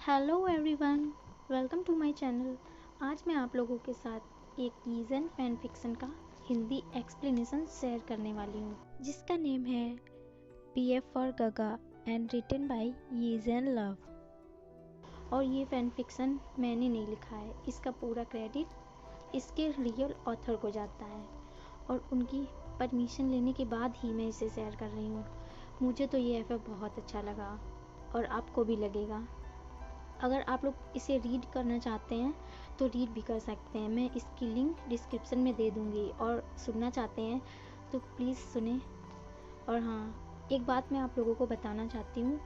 Hello everyone, welcome to my channel. आज मैं आप लोगों के साथ एक ईज़न फैन फिक्शन का हिंदी एक्सप्लेनेशन शेयर करने वाली हूँ, जिसका नेम है पी एफ फॉर गगा एंड रिटन बाय ईज़न लव। और ये फैन फिक्शन मैंने नहीं लिखा है, इसका पूरा क्रेडिट इसके रियल ऑथर को जाता है और उनकी परमिशन लेने के बाद ही मैं इसे शेयर कर रही हूँ। मुझे तो ये एफ बहुत अच्छा लगा और आपको भी लगेगा। अगर आप लोग इसे रीड करना चाहते हैं तो रीड भी कर सकते हैं, मैं इसकी लिंक डिस्क्रिप्शन में दे दूँगी। और सुनना चाहते हैं तो प्लीज़ सुने। और हाँ, एक बात मैं आप लोगों को बताना चाहती हूँ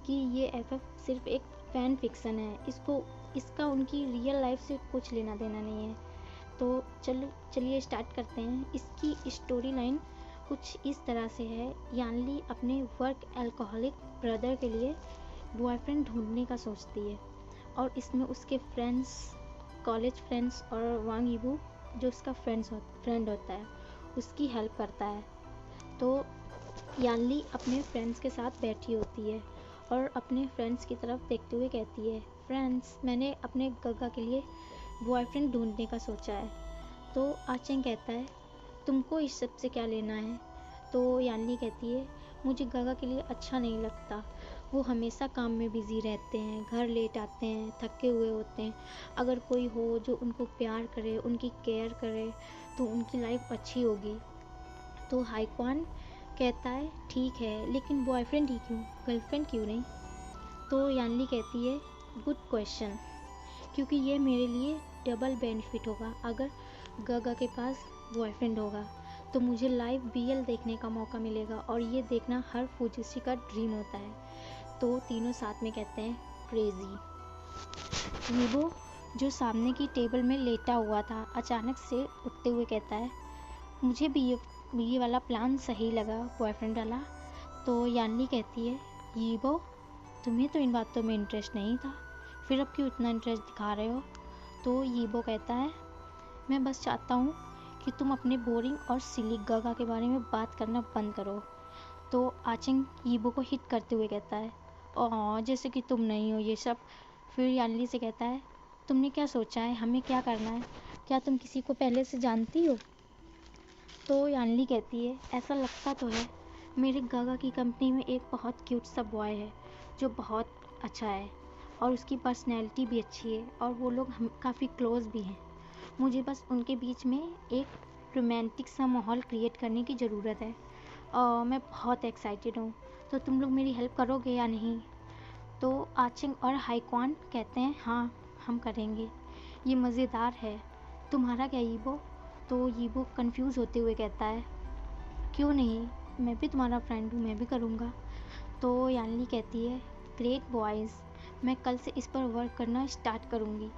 कि ये एफएफ सिर्फ एक फ़ैन फिक्सन है, इसका उनकी रियल लाइफ से कुछ लेना देना नहीं है। तो चलिए स्टार्ट करते हैं। इसकी स्टोरी लाइन कुछ इस तरह से है। यानली अपने वर्क अल्कोहलिक ब्रदर के लिए बॉयफ्रेंड ढूंढने का सोचती है और इसमें उसके फ्रेंड्स, कॉलेज फ्रेंड्स और वांग यीबू जो उसका फ्रेंड होता है, उसकी हेल्प करता है। तो यानली अपने फ्रेंड्स के साथ बैठी होती है और अपने फ्रेंड्स की तरफ देखते हुए कहती है, फ्रेंड्स, मैंने अपने गगा के लिए बॉयफ्रेंड ढूंढने का सोचा है। तो आचेंग कहता है, तुमको इस सब से क्या लेना है? तो यानली कहती है, मुझे गगा के लिए अच्छा नहीं लगता, वो हमेशा काम में बिज़ी रहते हैं, घर लेट आते हैं, थके हुए होते हैं। अगर कोई हो जो उनको प्यार करे, उनकी केयर करे तो उनकी लाइफ अच्छी होगी। तो हाईक्वान कहता है, ठीक है, लेकिन बॉयफ्रेंड ही क्यों, गर्लफ्रेंड क्यों नहीं? तो यानली कहती है, गुड क्वेश्चन, क्योंकि ये मेरे लिए डबल बेनिफिट होगा। अगर गगा के पास बॉयफ्रेंड होगा तो मुझे लाइव बीएल देखने का मौका मिलेगा और ये देखना हर फूजिशी का ड्रीम होता है। तो तीनों साथ में कहते हैं, क्रेजी। वीवो जो सामने की टेबल में लेटा हुआ था अचानक से उठते हुए कहता है, मुझे भी ये वाला प्लान सही लगा, बॉयफ्रेंड वाला। तो यानली कहती है, यीबो, तुम्हें तो इन बातों में इंटरेस्ट नहीं था, फिर अब क्यों इतना इंटरेस्ट दिखा रहे हो? तो यीबो कहता है, मैं बस चाहता हूँ कि तुम अपने बोरिंग और सिली गगा के बारे में बात करना बंद करो। तो आचिंग यीबो को हिट करते हुए कहता है, ओह, जैसे कि तुम नहीं हो ये सब। फिर यानली से कहता है, तुमने क्या सोचा है, हमें क्या करना है? क्या तुम किसी को पहले से जानती हो? तो यानली कहती है, ऐसा लगता तो है। मेरे गगा की कंपनी में एक बहुत क्यूट सा बॉय है जो बहुत अच्छा है और उसकी पर्सनैलिटी भी अच्छी है और वो लोग हम काफ़ी क्लोज़ भी हैं। मुझे बस उनके बीच में एक रोमांटिक सा माहौल क्रिएट करने की ज़रूरत है और मैं बहुत एक्साइटेड हूँ। तो तुम लोग मेरी हेल्प करोगे या नहीं? तो आचिंग और हाईक्वान कहते हैं, हाँ, हम करेंगे, ये मज़ेदार है। तुम्हारा क्या यीबो? तो यीबो कंफ्यूज होते हुए कहता है, क्यों नहीं, मैं भी तुम्हारा फ्रेंड हूँ, मैं भी करूँगा। तो यानली कहती है, ग्रेट बॉयज़, मैं कल से इस पर वर्क करना स्टार्ट करूँगी।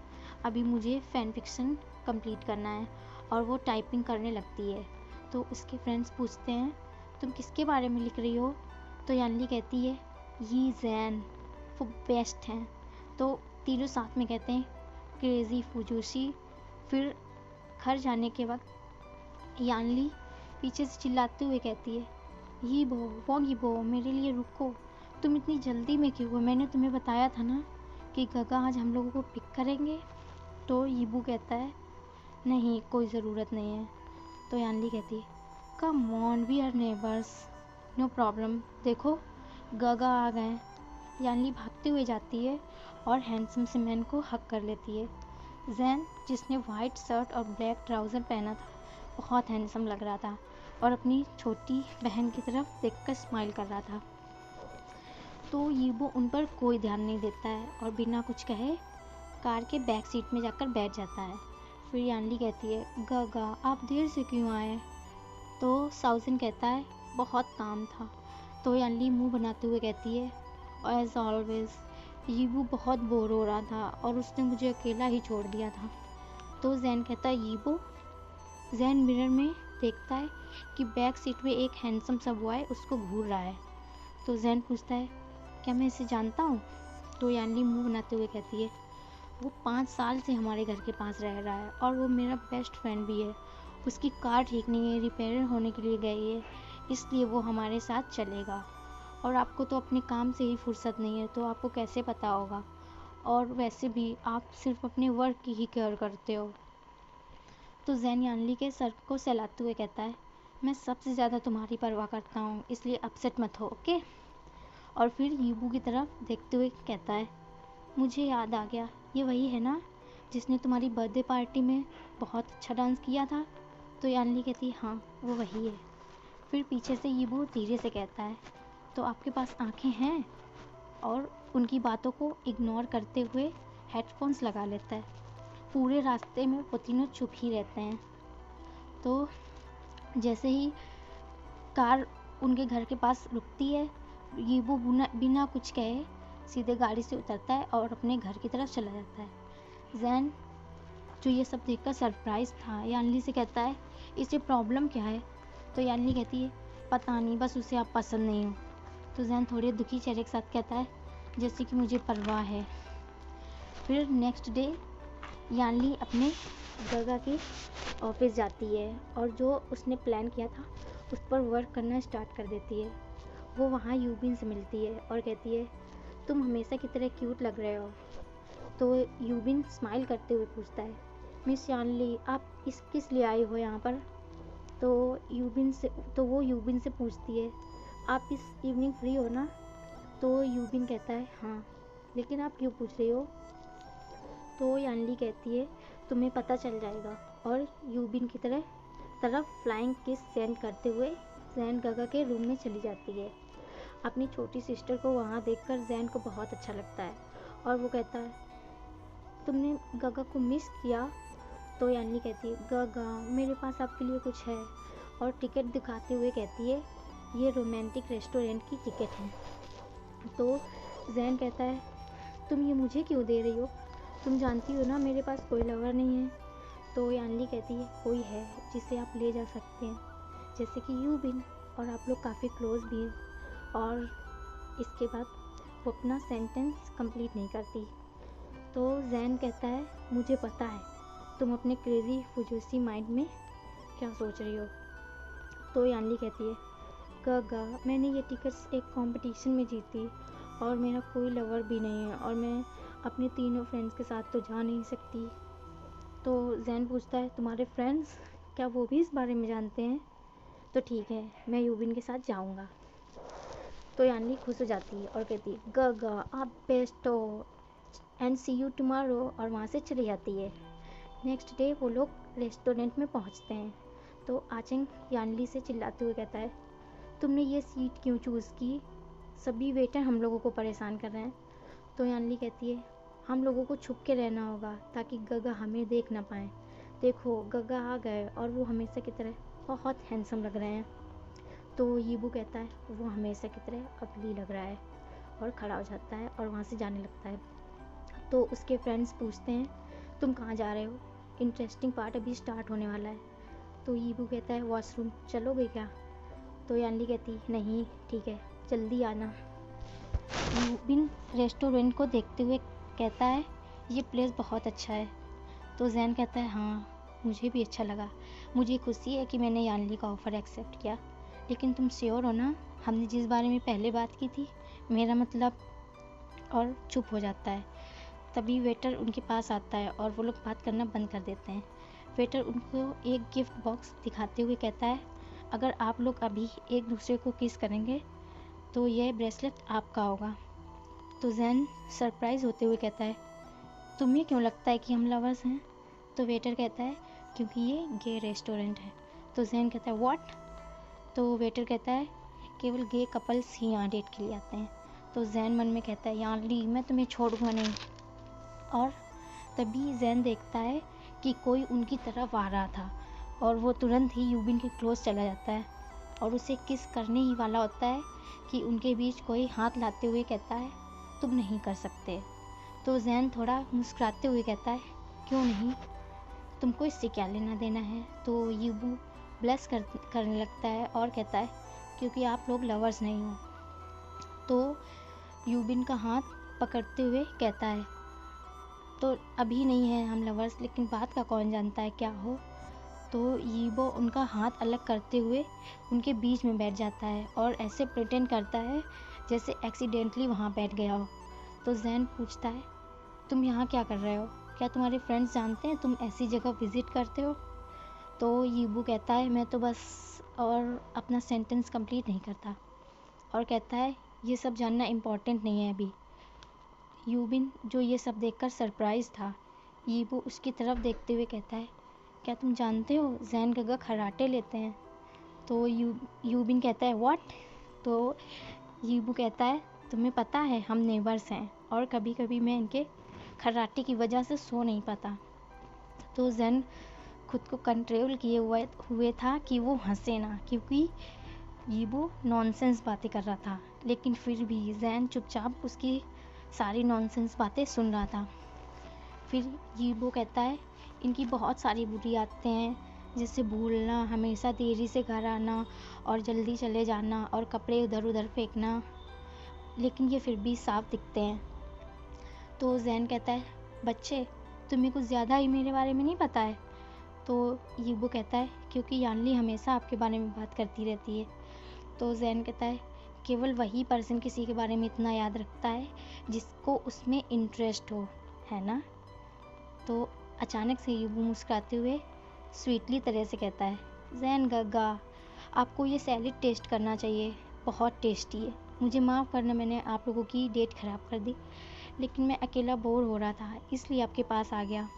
अभी मुझे फ़ैन फिक्शन कंप्लीट करना है। और वो टाइपिंग करने लगती है। तो उसके फ्रेंड्स पूछते हैं, तुम किसके बारे में लिख रही हो? तो यानली कहती है, ये जैन, वो बेस्ट हैं। तो तीनों साथ में कहते हैं, क्रेज़ी फुजोशी। फिर घर जाने के वक्त यानली पीछे से चिल्लाते हुए कहती है, ये बो मेरे लिए रुको, तुम इतनी जल्दी में क्यों हो? मैंने तुम्हें बताया था ना कि गगा आज हम लोगों को पिक करेंगे। तो यीबू कहता है, नहीं, कोई ज़रूरत नहीं है। तो यानली कहती है, come on, we are neighbours, no problem, देखो गगा आ गए। यानली भागते हुए जाती है और हैंडसम से मैन को हक कर लेती है। जैन, जिसने वाइट शर्ट और ब्लैक ट्राउज़र पहना था, बहुत हैंडसम लग रहा था और अपनी छोटी बहन की तरफ देखकर स्माइल कर रहा था। तो यीबो उन पर कोई ध्यान नहीं देता है और बिना कुछ कहे कार के बैक सीट में जाकर बैठ जाता है। फिर यानली कहती है, गगा, आप देर से क्यों आए? तो साउजिन कहता है, बहुत काम था। तो यानली मुंह बनाते हुए कहती है, एज ऑलवेज, यीबू बहुत बोर हो रहा था और उसने मुझे अकेला ही छोड़ दिया था। तो जैन कहता है, यीबू? जैन मिरर में देखता है कि बैक सीट में एक हैंडसम सा बॉय उसको घूर रहा है। तो जैन पूछता है, क्या मैं इसे जानता हूँ? तो यानली मुंह बनाते हुए कहती है, वो 5 साल से हमारे घर के पास रह रहा है और वो मेरा बेस्ट फ्रेंड भी है। उसकी कार ठीक नहीं है, रिपेयर होने के लिए गई है, इसलिए वो हमारे साथ चलेगा। और आपको तो अपने काम से ही फुर्सत नहीं है, तो आपको कैसे पता होगा? और वैसे भी आप सिर्फ अपने वर्क की ही केयर करते हो। तो जैन यानली के सर को सहलाते हुए कहता है, मैं सबसे ज़्यादा तुम्हारी परवाह करता हूँ, इसलिए अपसेट मत हो, ओके। और फिर यीबू की तरफ देखते हुए कहता है, मुझे याद आ गया, ये वही है ना जिसने तुम्हारी बर्थडे पार्टी में बहुत अच्छा डांस किया था। तो यानली कहती है, हाँ वो वही है। फिर पीछे से यीबू धीरे से कहता है, तो आपके पास आंखें हैं। और उनकी बातों को इग्नोर करते हुए हेडफोन्स लगा लेता है। पूरे रास्ते में वो तीनों चुप ही रहते हैं। तो जैसे ही कार उनके घर के पास रुकती है, यीबू बिना कुछ कहे सीधे गाड़ी से उतरता है और अपने घर की तरफ चला जाता है। जैन जो ये सब देखकर सरप्राइज था, यानली से कहता है, इसे प्रॉब्लम क्या है। तो यानली कहती है, पता नहीं, बस उसे आप पसंद नहीं हो। तो जैन थोड़े दुखी चेहरे के साथ कहता है, जैसे कि मुझे परवाह है। फिर नेक्स्ट डे यानली अपने गगा के ऑफिस जाती है और जो उसने प्लान किया था उस पर वर्क करना स्टार्ट कर देती है। वो वहाँ यूबिन से मिलती है और कहती है, तुम हमेशा की तरह क्यूट लग रहे हो। तो यूबिन स्माइल करते हुए पूछता है, मिस यानली आप किस लिए आई हो यहाँ पर। तो वो यूबिन से पूछती है, आप इस इवनिंग फ्री हो ना। तो यूबिन कहता है, हाँ, लेकिन आप क्यों पूछ रही हो। तो यानली कहती है, तुम्हें पता चल जाएगा। और यूबिन की तरफ फ्लाइंग किस सेंड करते हुए जैन गगा के रूम में चली जाती है। अपनी छोटी सिस्टर को वहाँ देखकर जैन को बहुत अच्छा लगता है और वो कहता है, तुमने गगा को मिस किया। तो यानली कहती है, गगा मेरे पास आपके लिए कुछ है। और टिकट दिखाते हुए कहती है, ये रोमांटिक रेस्टोरेंट की टिकट है। तो जैन कहता है, तुम ये मुझे क्यों दे रही हो, तुम जानती हो ना मेरे पास कोई लवर नहीं है। तो यानली कहती है, कोई है जिसे आप ले जा सकते हैं, जैसे कि यूबिन, और आप लोग काफ़ी क्लोज भी हैं। और इसके बाद वो अपना सेंटेंस कंप्लीट नहीं करती। तो जैन कहता है, मुझे पता है तुम अपने क्रेजी फुजूसी माइंड में क्या सोच रही हो। तो यानली कहती है, गगा मैंने ये टिकट्स एक कंपटीशन में जीती और मेरा कोई लवर भी नहीं है और मैं अपने तीनों फ्रेंड्स के साथ तो जा नहीं सकती। तो जैन पूछता है, तुम्हारे फ्रेंड्स, क्या वो भी इस बारे में जानते हैं। तो ठीक है, मैं यूबिन के साथ जाऊंगा। तो यानली खुश हो जाती है और कहती है, गगा आप बेस्ट हो एंड सी यू टुमारो, और वहाँ से चली जाती है। नेक्स्ट डे वो लोग रेस्टोरेंट में पहुँचते हैं। तो आचंग यानली से चिल्लाते हुए कहता है, तुमने ये सीट क्यों चूज़ की, सभी वेटर हम लोगों को परेशान कर रहे हैं। तो यानली कहती है, हम लोगों को छुप के रहना होगा ताकि गगा हमें देख ना पाए। देखो गगा आ गए और वो हमेशा की तरह बहुत हैंडसम लग रहे हैं। तो यीबू कहता है, वो हमेशा की तरह अगली लग रहा है, और खड़ा हो जाता है और वहाँ से जाने लगता है। तो उसके फ्रेंड्स पूछते हैं, तुम कहाँ जा रहे हो, इंटरेस्टिंग पार्ट अभी स्टार्ट होने वाला है। तो यीबू कहता है, वॉशरूम चलोगे क्या। तो यानली कहती, नहीं ठीक है, जल्दी आना। यूबिन रेस्टोरेंट को देखते हुए कहता है, ये प्लेस बहुत अच्छा है। तो जैन कहता है, हाँ मुझे भी अच्छा लगा, मुझे खुशी है कि मैंने यानली का ऑफ़र एक्सेप्ट किया, लेकिन तुम श्योर हो ना हमने जिस बारे में पहले बात की थी, मेरा मतलब। और चुप हो जाता है। तभी वेटर उनके पास आता है और वो लोग बात करना बंद कर देते हैं। वेटर उनको एक गिफ्ट बॉक्स दिखाते हुए कहता है, अगर आप लोग अभी एक दूसरे को किस करेंगे तो यह ब्रेसलेट आपका होगा। तो जैन सरप्राइज़ होते हुए कहता है, तुम्हें क्यों लगता है कि हम लवर्स हैं। तो वेटर कहता है, क्योंकि ये गे रेस्टोरेंट है। तो जैन कहता है, व्हाट। तो वेटर कहता है, केवल गे कपल्स ही यहाँ डेट के लिए आते हैं। तो जैन मन में कहता है, यानली मैं तुम्हें छोड़ूंगा नहीं। और तभी जैन देखता है कि कोई उनकी तरफ आ रहा था और वो तुरंत ही यूबिन के क्लोज चला जाता है और उसे किस करने ही वाला होता है कि उनके बीच कोई हाथ लाते हुए कहता है, तुम नहीं कर सकते। तो जैन थोड़ा मुस्कुराते हुए कहता है, क्यों नहीं, तुमको इससे क्या लेना देना है। तो यूबू ब्लेस करने लगता है और कहता है, क्योंकि आप लोग लवर्स नहीं हो। तो यूबिन का हाथ पकड़ते हुए कहता है, तो अभी नहीं है हम लवर्स, लेकिन बात का कौन जानता है क्या हो। तो यीबो उनका हाथ अलग करते हुए उनके बीच में बैठ जाता है और ऐसे प्रिटेंड करता है जैसे एक्सीडेंटली वहाँ बैठ गया हो। तो जैन पूछता है, तुम यहाँ क्या कर रहे हो? क्या तुम्हारे फ्रेंड्स जानते हैं तुम ऐसी जगह विज़िट करते हो? तो यीबू कहता है मैं तो बस, और अपना सेंटेंस कंप्लीट नहीं करता और कहता है ये सब जानना इम्पोर्टेंट नहीं है अभी। यूबिन जो ये सब देखकर सरप्राइज था, यीबू उसकी तरफ देखते हुए कहता है क्या तुम जानते हो जैन गगा कराटे लेते हैं? तो यूबिन कहता है व्हाट? तो यीबू कहता है तुम्हें पता है हम नेबर्स हैं और कभी कभी मैं इनके कराटे की वजह से सो नहीं पाता। तो जैन खुद को कंट्रोल किए हुए था कि वो हंसे ना, क्योंकि यीबू नॉनसेंस बातें कर रहा था, लेकिन फिर भी जैन चुपचाप उसकी सारी नॉनसेंस बातें सुन रहा था। फिर यीबू कहता है इनकी बहुत सारी बुरी आदतें हैं, जैसे भूलना, हमेशा देरी से घर आना और जल्दी चले जाना और कपड़े उधर उधर फेंकना, लेकिन ये फिर भी साफ दिखते हैं। तो जैन कहता है बच्चे तुम्हें कुछ ज़्यादा ही मेरे बारे में नहीं पता है? तो यीबू कहता है क्योंकि यानली हमेशा आपके बारे में बात करती रहती है। तो जैन कहता है केवल वही पर्सन किसी के बारे में इतना याद रखता है जिसको उसमें इंटरेस्ट हो, है ना? तो अचानक से यीबू मुस्कुराते हुए स्वीटली तरह से कहता है जैन गग्गा आपको ये सैलेड टेस्ट करना चाहिए, बहुत टेस्टी है। मुझे माफ़ करना मैंने आप लोगों की डेट ख़राब कर दी, लेकिन मैं अकेला बोर हो रहा था इसलिए आपके पास आ गया।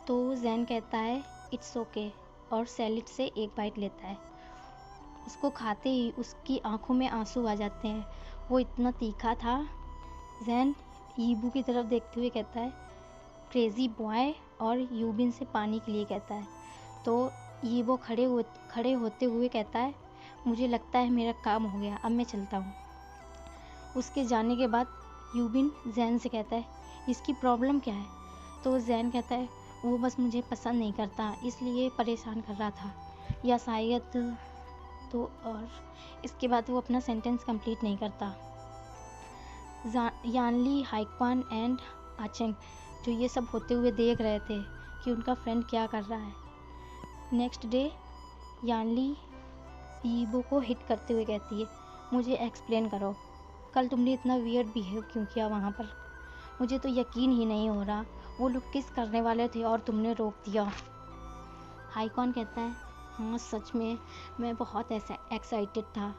तो जैन कहता है इट्स ओके और सैलेड से एक बाइट लेता है। उसको खाते ही उसकी आंखों में आंसू आ जाते हैं, वो इतना तीखा था। जैन यीबू की तरफ देखते हुए कहता है क्रेज़ी बॉय, और यूबिन से पानी के लिए कहता है। तो यीबो खड़े होते हुए कहता है मुझे लगता है मेरा काम हो गया, अब मैं चलता हूँ। उसके जाने के बाद यूबिन जैन से कहता है इसकी प्रॉब्लम क्या है? तो जैन कहता है वो बस मुझे पसंद नहीं करता इसलिए परेशान कर रहा था, या शायद। तो और इसके बाद वो अपना सेंटेंस कंप्लीट नहीं करता। यानली, हाइक्वान एंड आचेंग जो ये सब होते हुए देख रहे थे कि उनका फ्रेंड क्या कर रहा है। नेक्स्ट डे यानली यीबो को हिट करते हुए कहती है मुझे एक्सप्लेन करो, कल तुमने इतना वियर्ड बिहेव क्यों किया वहाँ पर? मुझे तो यकीन ही नहीं हो रहा, वो लोग किस करने वाले थे और तुमने रोक दिया। हाइकॉन कहता है हाँ सच में मैं बहुत ऐसा एक्साइटेड था,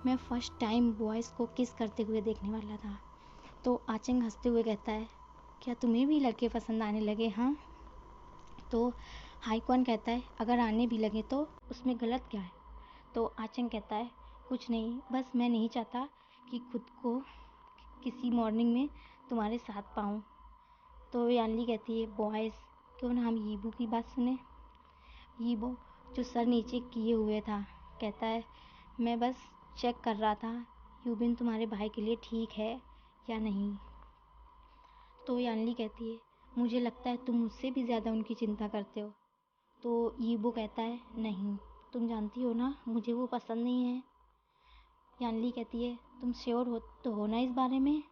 मैं फर्स्ट टाइम बॉयज़ को किस करते हुए देखने वाला था। तो आचेंग हंसते हुए कहता है क्या तुम्हें भी लड़के पसंद आने लगे? हाँ। तो हाइकॉन कहता है अगर आने भी लगे तो उसमें गलत क्या है? तो आचेंग कहता है कुछ नहीं, बस मैं नहीं चाहता कि खुद को किसी मॉर्निंग में तुम्हारे साथ पाऊँ। तो यानली कहती है बॉयज़ क्यों ना हम यीबू की बात सुने। यीबो जो सर नीचे किए हुए था कहता है मैं बस चेक कर रहा था यूबिन तुम्हारे भाई के लिए ठीक है या नहीं। तो यानली कहती है मुझे लगता है तुम मुझसे भी ज़्यादा उनकी चिंता करते हो। तो यीबो कहता है नहीं, तुम जानती हो ना मुझे वो पसंद नहीं है। यानली कहती है तुम श्योर हो ना इस बारे में?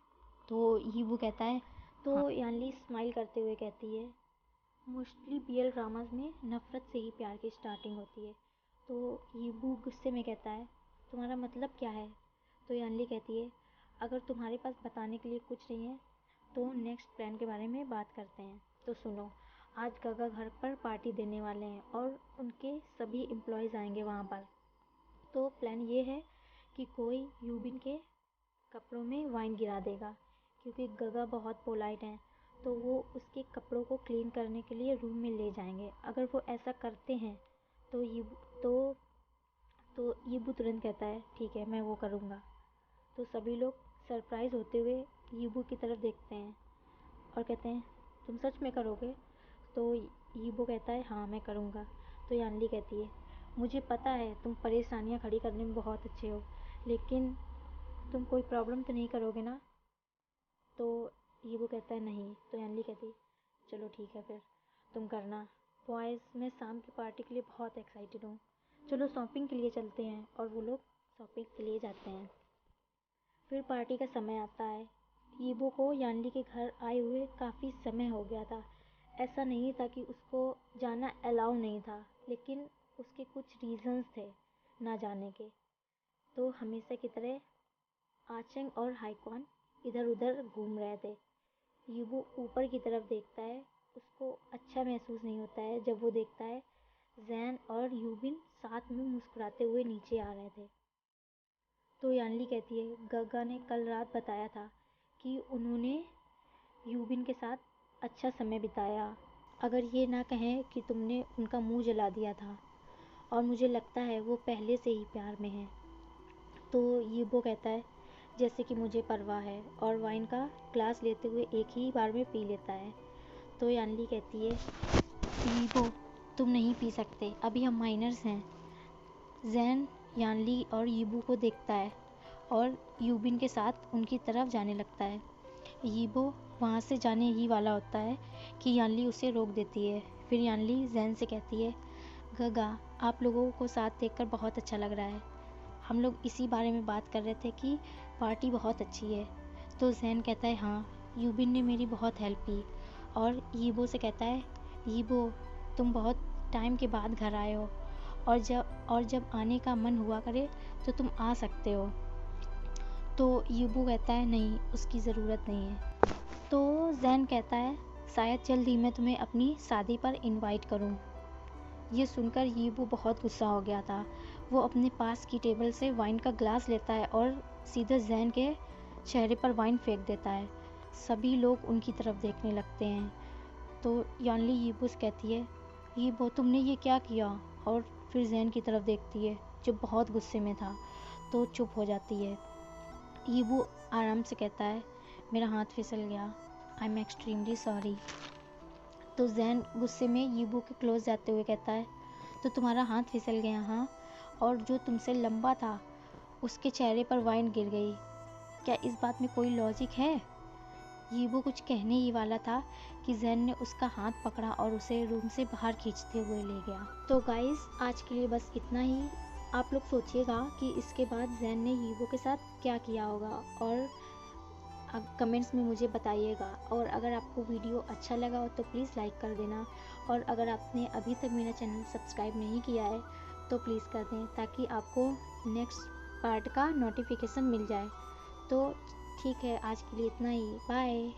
तो यीबो कहता है तो यानली स्माइल करते हुए कहती है मोस्टली बीएल ड्रामाज में नफ़रत से ही प्यार की स्टार्टिंग होती है। तो यीबू गुस्से में कहता है तुम्हारा मतलब क्या है? तो यानली कहती है अगर तुम्हारे पास बताने के लिए कुछ नहीं है तो नेक्स्ट प्लान के बारे में बात करते हैं। तो सुनो, आज गगा घर पर पार्टी देने वाले हैं और उनके सभी एम्प्लॉयज़ आएंगे वहाँ पर। तो प्लान ये है कि कोई यूबिन के कपड़ों में वाइन गिरा देगा, क्योंकि गगा बहुत पोलाइट हैं, तो वो उसके कपड़ों को क्लीन करने के लिए रूम में ले जाएंगे। अगर वो ऐसा करते हैं तो यीबू तुरंत कहता है ठीक है मैं वो करूँगा। तो सभी लोग सरप्राइज़ होते हुए यीबू की तरफ देखते हैं और कहते हैं तुम सच में करोगे? तो यीबो कहता है हाँ मैं करूँगा। तो यानली कहती है मुझे पता है तुम परेशानियाँ खड़ी करने में बहुत अच्छे हो, लेकिन तुम कोई प्रॉब्लम तो नहीं करोगे ना? तो यीबो कहता है नहीं। तो यानली कहती है चलो ठीक है फिर तुम करना। बॉयज़ मैं शाम की पार्टी के लिए बहुत एक्साइटेड हूँ, चलो शॉपिंग के लिए चलते हैं। और वो लोग शॉपिंग के लिए जाते हैं। फिर पार्टी का समय आता है। यीबो को यानली के घर आए हुए काफ़ी समय हो गया था। ऐसा नहीं था कि उसको जाना अलाउ नहीं था, लेकिन उसके कुछ रीज़न्स थे ना जाने के। तो हमेशा की तरह आचेंग और हाइक्वान इधर उधर घूम रहे थे। यीबो ऊपर की तरफ देखता है। उसको अच्छा महसूस नहीं होता है जब वो देखता है जैन और यूबिन साथ में मुस्कुराते हुए नीचे आ रहे थे। तो यानली कहती है गगा ने कल रात बताया था कि उन्होंने यूबिन के साथ अच्छा समय बिताया। अगर ये ना कहें कि तुमने उनका मुंह जला दिया था, और मुझे लगता है वो पहले से ही प्यार में है। तो यीबो कहता है जैसे कि मुझे परवाह है, और वाइन का ग्लास लेते हुए एक ही बार में पी लेता है। तो यानली कहती है यीबो तुम नहीं पी सकते, अभी हम माइनर्स हैं। जैन यानली और यीबो को देखता है और यूबिन के साथ उनकी तरफ जाने लगता है। यीबो वहाँ से जाने ही वाला होता है कि यानली उसे रोक देती है। फिर यानली जैन से कहती है गगा आप लोगों को साथ देखकर बहुत अच्छा लग रहा है। हम लोग इसी बारे में बात कर रहे थे कि पार्टी बहुत अच्छी है। तो जैन कहता है हाँ, यूबिन ने मेरी बहुत हेल्प की। और यीबो से कहता है यीबो तुम बहुत टाइम के बाद घर आए हो, और जब आने का मन हुआ करे तो तुम आ सकते हो। तो यीबो कहता है नहीं, उसकी ज़रूरत नहीं है। तो जैन कहता है शायद जल्द ही मैं तुम्हें अपनी शादी पर इनवाइट करूं। ये सुनकर यीबो बहुत गुस्सा हो गया था। वो अपने पास की टेबल से वाइन का ग्लास लेता है और सीधे जैन के चेहरे पर वाइन फेंक देता है। सभी लोग उनकी तरफ देखने लगते हैं। तो यानली यीबो से कहती है यीबो तुमने ये क्या किया, और फिर जैन की तरफ देखती है जो बहुत गुस्से में था। तो चुप हो जाती है। यीबो आराम से कहता है मेरा हाथ फिसल गया, आई एम एक्सट्रीमली सॉरी। तो जैन गुस्से में यीबो के क्लोज जाते हुए कहता है तो तुम्हारा हाथ फिसल गया हाँ, और जो तुमसे लंबा था उसके चेहरे पर वाइन गिर गई, क्या इस बात में कोई लॉजिक है। यीबो कुछ कहने ही वाला था कि जैन ने उसका हाथ पकड़ा और उसे रूम से बाहर खींचते हुए ले गया। तो गाइस आज के लिए बस इतना ही। आप लोग सोचिएगा कि इसके बाद जैन ने यीबो के साथ क्या किया होगा, और कमेंट्स में मुझे बताइएगा। और अगर आपको वीडियो अच्छा लगा हो तो प्लीज़ लाइक कर देना, और अगर आपने अभी तक मेरा चैनल सब्सक्राइब नहीं किया है तो प्लीज़ कर दें ताकि आपको नेक्स्ट पार्ट का नोटिफिकेशन मिल जाए। तो ठीक है, आज के लिए इतना ही, बाय।